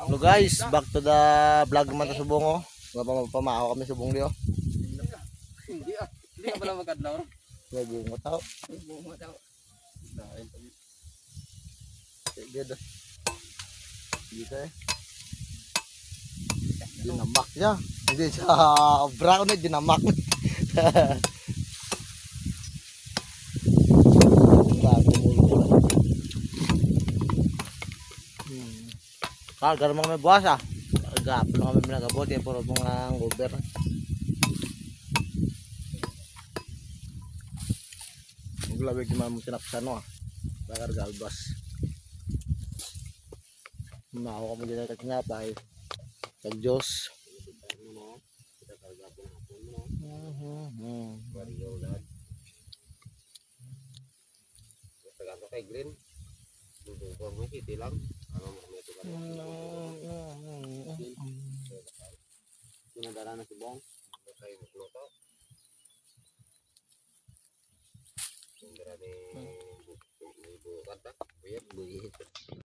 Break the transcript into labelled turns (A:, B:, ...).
A: Hello guys, back to the vlog naman sa subong oh. Pamahaw kami subong di oh.
B: Hindi ah. Hindi ka pala magkadlaw.
A: May buong mo tao.
B: Buong mo daw.
A: Sige dah. Dito eh. Dinamak niya. Hindi siya brown na dinamak. Karga naman kami buwas ah. Gapon lang kami nagabot eh. Puro mga gober. Maglawig naman mo sinapsan no ah. Karga albas. Mahaw kami dito kakinapay. Kag Diyos.
B: Tagato kay Green. Dudugong mo kiti lang. Ano mo may tugan. Sinadara na si Bong. Kay Mukloto. Sindara ni bukat ta. Buyet.